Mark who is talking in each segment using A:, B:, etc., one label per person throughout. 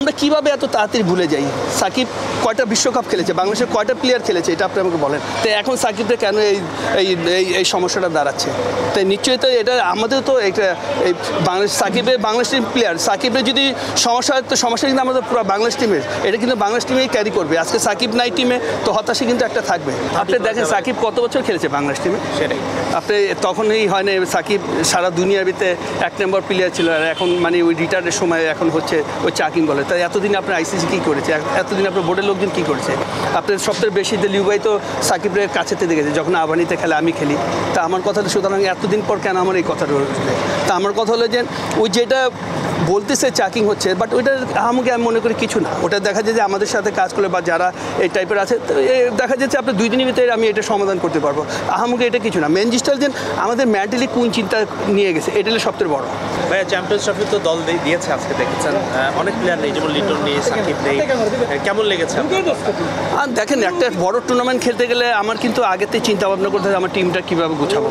A: আমরা কীভাবে এত তাড়াতাড়ি ভুলে যাই? সাকিব কয়টা বিশ্বকাপ খেলেছে, বাংলাদেশের কয়টা প্লেয়ার খেলেছে, এটা আপনি আমাকে বলেন। তো এখন সাকিবটা কেন এই এই সমস্যাটা দাঁড়াচ্ছে? তাই নিশ্চয়ই তো এটা আমাদের তো এটা এই বাংলাদেশ টিম প্লেয়ার সাকিবের যদি সমস্যা হয় তো সমস্যা কিন্তু আমাদের পুরো বাংলাদেশ টিমের, এটা কিন্তু বাংলাদেশ টিমেই ক্যারি করবে। আজকে সাকিব নাই টিমে তো হতাশা কিন্তু একটা থাকবে। আপনি দেখেন সাকিব কত বছর খেলেছে বাংলাদেশ টিমে, সেটাই আপনি তখনই হয় না সাকিব সারা দুনিয়ার ভিতরে 1 নম্বর প্লেয়ার ছিল, আর এখন মানে ওই রিটায়ারের সময় এখন হচ্ছে ওই চাকিং বলে। তাই এতদিন আপনার আইসিসি কী করেছে, এতদিন আপনার বোর্ডের লোকজন কী করেছে? আপনার সবথেকে বেশি লিউবাই তো সাকিবের কাছেতে দেখেছে যখন আবানিতে খেলে, আমি খেলি। তা আমার কথা হলো সুতরাং এতদিন পর কেন আমার এই কথাটা উঠবে? তা আমার কথা হলো যে ওই যেটা বলতেছে চাকিং হচ্ছে, বাট ওইটা আমাকে আমি মনে করি কিছু না। ওটা দেখা যায় যে আমাদের সাথে কাজ করে বা যারা এই টাইপের আছে দেখা যাচ্ছে আপনার 2 দিনের ভিতরে আমি এটা সমাধান করতে পারবো। আমাকে এটা কিছু না। মেন জিনিসটা যে আমাদের মেন্টালি কোন চিন্তা নিয়ে গেছে, এটা হলো সবথেকে বড়।
B: ভাইয়া চ্যাম্পিয়ন্স ট্রফি তো দল দিয়েছে আজকে, দেখেছেন অনেক প্লেয়ার নেই, যেমন লিটন নেই, সাকিব নেই, কেমন লেগেছে?
A: আর দেখেন একটা বড় টুর্নামেন্ট খেলতে গেলে আমার কিন্তু আগেতেই চিন্তা ভাবনা করতে হবে আমার টিমটা কীভাবে গুছাবো।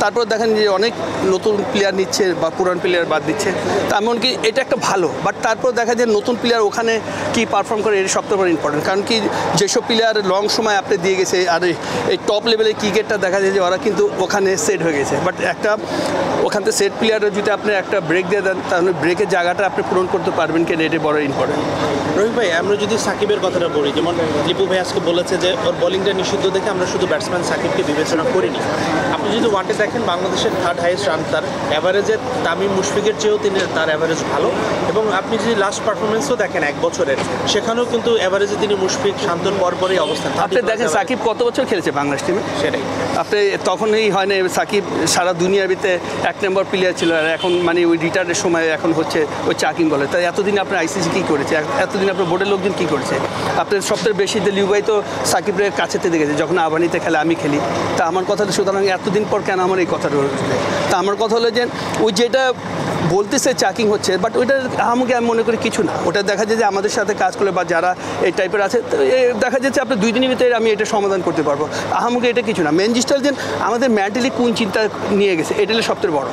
A: তারপর দেখেন যে অনেক নতুন প্লেয়ার নিচ্ছে বা পুরান প্লেয়ার বাদ দিচ্ছে, তা এমনকি এটা একটা ভালো। বাট তারপর দেখা যায় নতুন প্লেয়ার ওখানে কি পারফর্ম করে, এটা সবথেকে বড় ইম্পর্টেন্ট। কারণ কি যেসব প্লেয়ার লং সময় আপনি দিয়ে গেছে আর এই টপ লেভেলের ক্রিকেটটা দেখা যায় যে ওরা কিন্তু ওখানে সেট হয়ে গেছে। বাট একটা ওখান থেকে সেট প্লেয়ারের যদি আপনি একটা ব্রেক দিয়ে দেন তাহলে ব্রেকের জায়গাটা আপনি পূরণ করতে পারবেন কিনা, এটা বড় ইম্পর্টেন্ট।
B: রবি ভাই, আমরা যদি সাকিবের কথাটা বলি, যেমন লিপু ভাই আজকে বলেছে যে ওর বোলিংটা নিষিদ্ধ দেখে আমরা শুধু ব্যাটসম্যান সাকিবকে বিবেচনা করিনি। আপনি যদি ওয়ানডে দেখেন বাংলাদেশের 3rd হাইয়েস্ট রান তার, অ্যাভারেজে তামিম মুশফিকের চেয়েও তার অ্যাভারেজ ভালো। এবং আপনি যদি লাস্ট পারফরমেন্সও দেখেন 1 বছরের, সেখানেও কিন্তু অ্যাভারেজে তিনি মুশফিক শান্তর পরপরই অবস্থান।
A: আপনি দেখেন সাকিব কত বছর খেলেছে বাংলাদেশ টিমে,
B: সেটাই
A: আপনি তখনই হয় না সাকিব সারা দুনিয়ার ভিতরে 1 নম্বর প্লেয়ার ছিল, আর এখন মানে ওই রিটায়ারের সময় এখন হচ্ছে ওই চাকিং বলে। তাই এতদিন আপনার আইসিসি কী করেছে, এতদিন আপনার বোর্ডের লোকজন কী করেছে? আপনার সবথেকে বেশি লিউবাই তো সাকিবের কাছেতে দেখেছে যখন আবানিতে খেলে, আমি খেলি। তা আমার কথা হলো সুতরাং এতদিন পর কেন আমার এই কথাটা উঠবে? তা আমার কথা হলো যে ওই যেটা বলতেছে চাকিং হচ্ছে, বাট ওইটা আমাকে আমি মনে করি কিছু না। ওটা দেখা যায় যে আমাদের সাথে কাজ করে বা যারা এই টাইপের আছে দেখা যাচ্ছে আপনার 2 দিনের ভিতরে আমি এটা সমাধান করতে পারবো। আমাকে এটা কিছু না। মেন জিনিসটা যে আমাদের মেন্টালি কোন চিন্তা নিয়ে গেছে, এটা হলো সবথেকে বড়।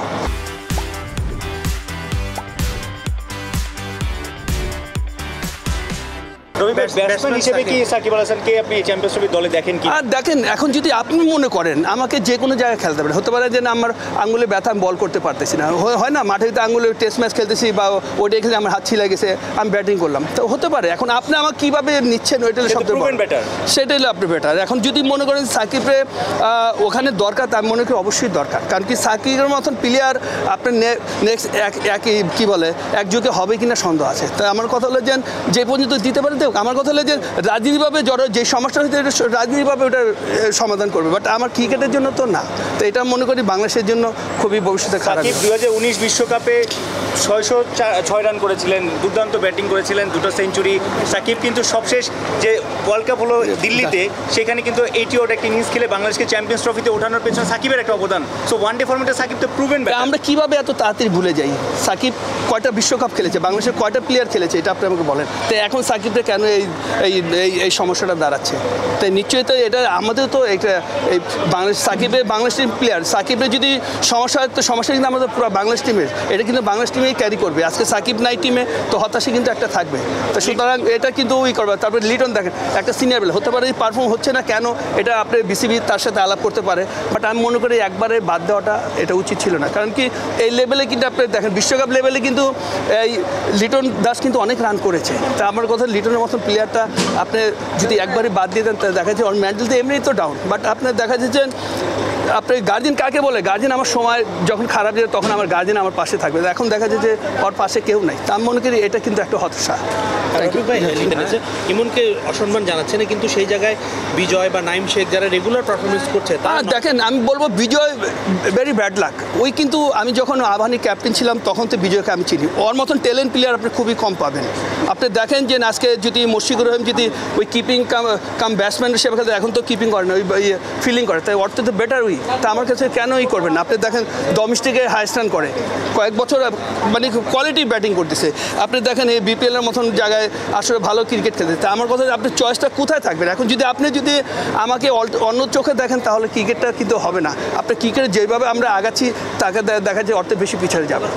A: আর দেখেন এখন যদি আপনি মনে করেন আমাকে যে কোনো জায়গায় খেলতে পারে, হতে পারে যে না আমার আঙুলে ব্যথা, আমি বল করতে পারতেছি না, হয় না মাঠে আঙুলে টেস্ট ম্যাচ খেলতেছি বা ওটা খেলে আমার হাত ছিলা গেছে, আমি ব্যাটিং করলাম, তো হতে পারে। এখন আপনি আমাকে কীভাবে নিচ্ছেন ওইটা হলো সবথেকে বেটার, সেটাই হলো আপনি বেটার। এখন যদি মনে করেন সাকিবের ওখানে দরকার, তা আমি মনে করি অবশ্যই দরকার। কারণ কি সাকিবের মতন প্লেয়ার আপনার নেক্সট কী বলে একযোগে হবে কিনা সন্দেহ আছে। তাই আমার কথা হলো যে পর্যন্ত দিতে পারে দেখ। আমার কথা হলো যে রাজনীতিভাবে যে সমস্যা হয়েছে এটা রাজনীতিভাবে ওটা সমাধান করবে, বাট আমার ক্রিকেটের জন্য তো না। তো এটা মনে করি বাংলাদেশের জন্য খুবই ভবিষ্যতে খারাপ।
C: 2019 বিশ্বকাপে 606 রান করেছিলেন, দুর্দান্ত ব্যাটিং করেছিলেন, 2টো সেঞ্চুরি। সাকিব কিন্তু সবশেষ যে ওয়ার্ল্ড কাপ হলো দিল্লিতে, সেখানে কিন্তু 80 ওভার একটা ইনিংস খেলে বাংলাদেশকে চ্যাম্পিয়ন্স ট্রফিতে ওঠানোর পেছনে সাকিবের একটা অবদান। সো ওয়ানডে ফরম্যাটে সাকিব তো প্রুভেন।
A: আমরা কীভাবে এত তাড়াতাড়ি ভুলে যাই? সাকিব কয়টা বিশ্বকাপ খেলেছে, বাংলাদেশের কয়টা প্লেয়ার খেলেছে, এটা আপনি আমাকে বলেন। তো এখন সাকিবটা কেন এই সমস্যাটা দাঁড়াচ্ছে? তাই নিশ্চয়ই তো এটা আমাদের তো এটা এই বাংলাদেশ টিম প্লেয়ার সাকিবের যদি সমস্যা হয় তো সমস্যা কিন্তু আমাদের পুরো বাংলাদেশ টিমের, এটা কিন্তু বাংলাদেশ টিমেই ক্যারি করবে। আজকে সাকিব নাই টিমে তো হতাশা কিন্তু একটা থাকবে। তো সুতরাং এটা কিন্তু ওই করবে। তারপরে লিটন দেখেন একটা সিনিয়র প্লেয়ার, হতে পারে পারফর্ম হচ্ছে না কেন, এটা আপনি বিসিবি তার সাথে আলাপ করতে পারে। বাট আমি মনে করি একবারে বাদ দেওয়াটা এটা উচিত ছিল না। কারণ কি এই লেভেলে কিন্তু আপনি দেখেন বিশ্বকাপ লেভেলে কিন্তু এই লিটন দাস কিন্তু অনেক রান করেছে। তা আমার কথা লিটনের মতন প্লেয়ারটা আপনি যদি একবারই বাদ দিয়ে দেন তাহলে দেখা যাচ্ছে ওর মেন্টাল তো এমনিই তো ডাউন। বাট আপনার দেখা যাচ্ছে আপনি গার্জিয়ান কাকে বলে, গার্জিয়ান আমার সময় যখন খারাপ যায় তখন আমার গার্জিয়ান আমার পাশে থাকবে। এখন দেখা যাচ্ছে যে ওর পাশে কেউ নাই। তা আমি মনে করি এটা কিন্তু একটা হতাশা।
B: ইমনকে অসম্মান জানাচ্ছে না, কিন্তু সেই জায়গায় বিজয় বা নাইম শেখ যারা রেগুলার পারফরমেন্স করছে
A: দেখেন আমি বলবো বিজয় ভেরি ব্যাড লাক। ওই কিন্তু আমি যখন আবাহনী ক্যাপ্টেন ছিলাম তখন তো বিজয়কে আমি চিনি। ওর মতন ট্যালেন্ট প্লেয়ার আপনি খুবই কম পাবেন। আপনি দেখেন যে আজকে যদি মুশফিকুর রহিম যদি ওই কিপিং কাম ব্যাটসম্যান হিসেবে খেলে, এখন তো কিপিং করে না, ওই ফিল্ডিং করে, তাই ওর তো বেটার উই। তা আমার কাছে কেন করবেন না? আপনি দেখেন ডোমেস্টিকে হাইস্ট রান করে কয়েক বছর, মানে কোয়ালিটি ব্যাটিং করতেছে। আপনি দেখেন এই বিপিএলের মতন জায়গায় আসলে ভালো ক্রিকেট খেলতে। তা আমার কথা আপনার চয়েসটা কোথায় থাকবেন? এখন যদি আপনি আমাকে অন্য চোখে দেখেন তাহলে ক্রিকেটটা কিন্তু হবে না। আপনি ক্রিকেট যেভাবে আমরা আগাচ্ছি তাকে দেখা যায় অর্থে বেশি পিছিয়ে যাবে।